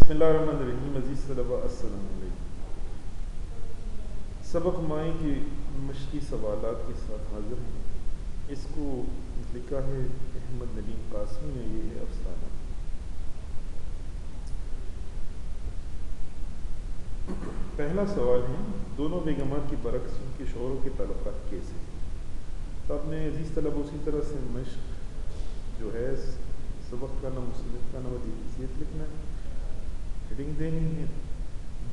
بسم اللہ الرحمن الرحیم. عزیز طلبہ السلام علیکم. سبق مائیں کے مشقی سوالات کے ساتھ حاضر ہیں. اس کو لکھا ہے احمد ندیم قاسمی نے. یہ ہے افسانہ. پہلا سوال ہے دونوں بیگمات کے برعکس ان کے شوہروں کے تعلقات کیسے ہیں. تو آپ نے عزیز طلبہ اسی طرح سے مشق جو ہے سبق کا نام مصنف کا نام حیثیت لکھنا ہے, ہیڈنگ دینی ہے.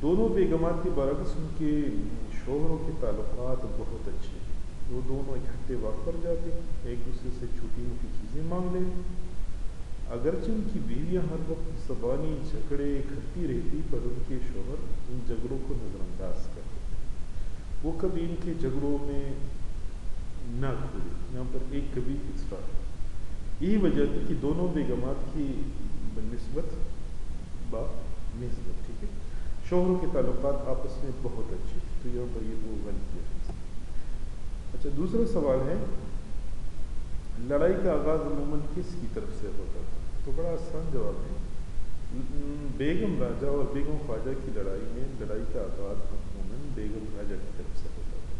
دونوں بیگمات کے برعکس ان کے شوہروں کے تعلقات بہت اچھے ہیں. وہ دونوں اکٹھے وقت پر جاتے ہیں, ایک دوسرے سے چھوٹی موٹی چیزیں مانگ لیتے ہیں. اگرچہ ان کی بیویاں ہر وقت زبانی جھگڑے کرتی رہتی, پر ان کے شوہر ان جھگڑوں کو نظر انداز کرتے ہیں. وہ کبھی ان کے جھگڑوں میں نہ کھولے. یہاں پر ایک کبھی ایکسٹرا ہے. یہی وجہ ہے کہ دونوں بیگمات کی بنسبت نسبت ٹھیک ہے شوہروں کے تعلقات آپس میں بہت اچھے تھے. تو یہاں پر یہ دو غلطی ہے. اچھا, دوسرا سوال ہے لڑائی کا آغاز عموماً کس کی طرف سے ہوتا تھا. تو بڑا آسان جواب ہے, بیگم راجہ اور بیگم خواجہ کی لڑائی میں لڑائی کا آغاز عموماً بیگم راجہ کی طرف سے ہوتا تھا.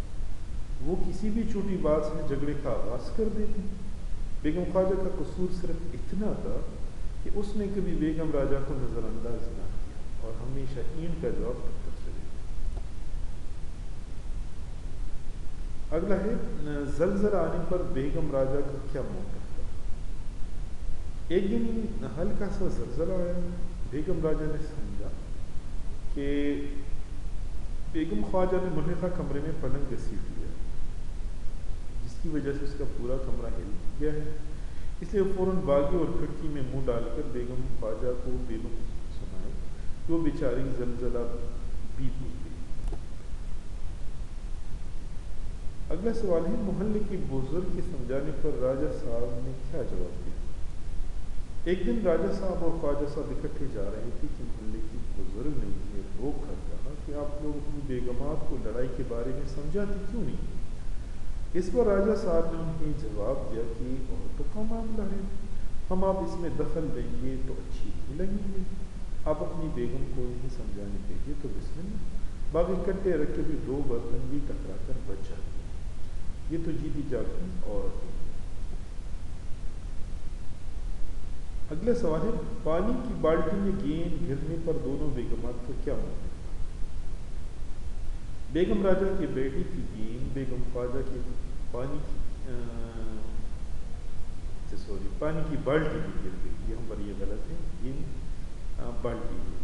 وہ کسی بھی چھوٹی بات سے جھگڑے کا آغاز کر دیتی. بیگم خواجہ کا قصور صرف اتنا تھا کہ اس نے کبھی بیگم راجہ کو نظر انداز نہ کیا اور ہمیشہ این کا جواب پتھر سے دیتا. اگلا ہے زلزلہ آنے پر بیگم راجہ کا کیا موقف تھا. ایک دن ہلکا سا زلزلہ آیا. بیگم راجہ نے سمجھا کہ بیگم خواجہ نے منحطہ کمرے میں پلنگ گھسیٹ لیا, جس کی وجہ سے اس کا پورا کمرہ ہل گیا ہے. اس لیے فوراً باغی اور کھڑکی میں منہ ڈال کر بیگم خواجہ کو بیگم سنائے کہ وہ بیچاری زلزلہ بھی بھول گئی. اگلا سوال ہے محلے کے بزرگ کے سمجھانے پر راجہ صاحب نے کیا جواب دیا. ایک دن راجہ صاحب اور خواجہ صاحب اکٹھے جا رہے تھے کہ محلے کے بزرگ نے انہیں روک کر کہا کہ آپ لوگ اپنی بیگمات کو لڑائی کے بارے میں سمجھاتے کیوں نہیں. اس پر راجہ صاحب نے انہیں جواب دیا کہ عورتوں کا معاملہ ہے, ہم آپ اس میں دخل دیں گے تو اچھی نہیں لگیں گے. آپ اپنی بیگم کو نہیں سمجھانے کے لیے تو بسم اللہ. باقی کٹے رکھے بھی دو برتن بھی ٹکرا کر بچ جاتے ہیں. یہ تو جیتی جاگتی عورتیں. اگلا سوال ہے پانی کی بالٹی میں گیند گرنے پر دونوں بیگمات کا کیا موقف تھا. بیگم راجہ کے بیٹی کی گیند بیگم خواجہ کے پانی کی بالٹی میں گر گئی. یہاں پر یہ غلط ہے, گیند بالٹی ہے.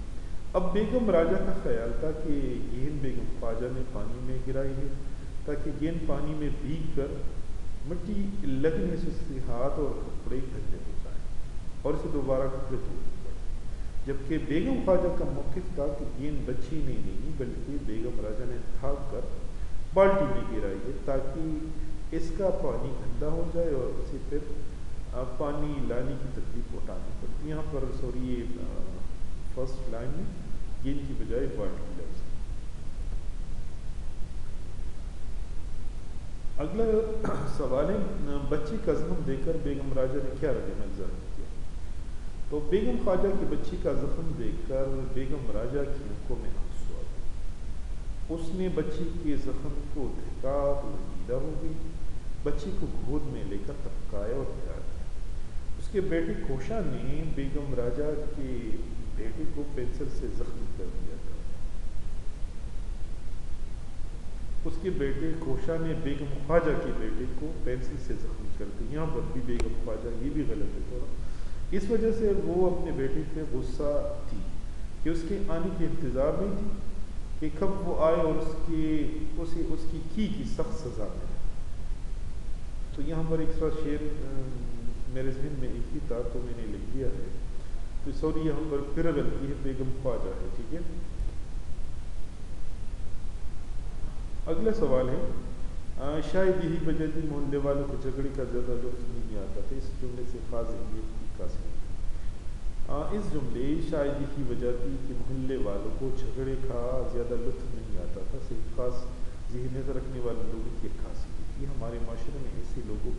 اب بیگم راجہ کا خیال تھا کہ گیند بیگم خواجہ نے پانی میں گرائی ہے تاکہ گیند پانی میں بھیگ کر مٹی لگنے سے اس کے ہاتھ اور کپڑے گندے ہو جائیں اور اسے دوبارہ کپڑے دھونے پڑے. جبکہ بیگم خواجہ کا موقف تھا کہ گیند بچی نہیں بلکہ بیگم راجہ نے تھاک کر بالٹی میں گرائی ہے تاکہ اس کا پانی گندا ہو جائے اور اسے پھر پانی لانے کی تکلیف اٹھانی پڑتی. یہاں پر سوری فرسٹ لائن میں گیند کی بجائے بالٹی لفظ. اگلا سوال ہے بچے کا زخم دیکھ کر بیگم راجہ نے کیا رد عمل ظاہر کیا. تو بیگم خواجہ کی بچی کا زخم دیکھ کر بیگم راجہ کی آنکھوں میں آنسو آ گئے. اس نے بچی کے زخم کو دیکھا تو رنجیدہ ہو گئی. بچی کو گود میں لے کر تپکایا اور پیار دیا. اس کے بیٹے کوشا نے بیگم راجہ کے بیٹے کو پینسل سے زخمی کر دیا تھا. اس کے بیٹے کوشا نے بیگم خواجہ کے بیٹے کو پینسل سے زخمی کر دیا. یہاں پر بھی بیگم خواجہ, یہ بھی غلط ہے تھوڑا. اس وجہ سے وہ اپنے بیٹے پہ غصہ تھی کہ اس کے آنے کے انتظار نہیں تھی کہ کب وہ آئے اور اس کی سخت سزا ملے. تو یہاں پر ایکسٹرا شعر میرے ذہن میں ایک ہی تھا تو میں نے لکھ دیا ہے. تو سوری یہاں پر پھر غلطی ہے, بیگم خواجہ ہے. ٹھیک ہے. اگلا سوال ہے شاید یہی وجہ تھی محلے والوں کو جھگڑے کا زیادہ لطف نہیں آتا تھا. اس جملے سے خاص اس جملے شاید یہی وجہ تھی کہ محلے والوں کو جھگڑے کا زیادہ لطف نہیں آتا تھا. صرف خاص ذہنیت رکھنے والے لوگوں کی ایک خاصیت تھی. ہمارے معاشرے میں ایسے لوگوں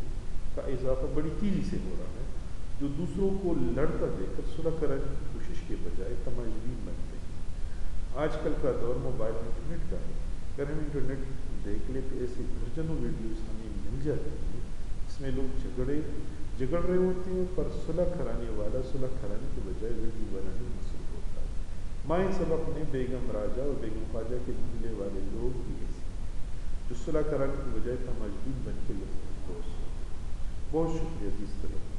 کا اضافہ بڑی تیزی سے ہو رہا ہے جو دوسروں کو لڑتا دیکھ کر صلح کرنے کی کوشش کے بجائے تماشبین آج کل کا دور موبائل انٹرنیٹ کا ہے. اگر ہم انٹرنیٹ دیکھ لیں تو ایسی درجنوں ویڈیوز ہمیں مل جاتی ہیں جس میں لوگ جھگڑ رہے ہوتے ہیں، پر صلح کرانے والا صلح کرانے کے بجائے ویڈیو بنانے میں مصروف ہوتا ہے. مائیں سبق نے بیگم راجہ اور بیگم خواجہ کے محلے والے لوگ بھی ایسے جو صلح کرانے کے بجائے تماجبین بن کے لوگوں کو دوست ہو. بہت شکریہ. جس طرح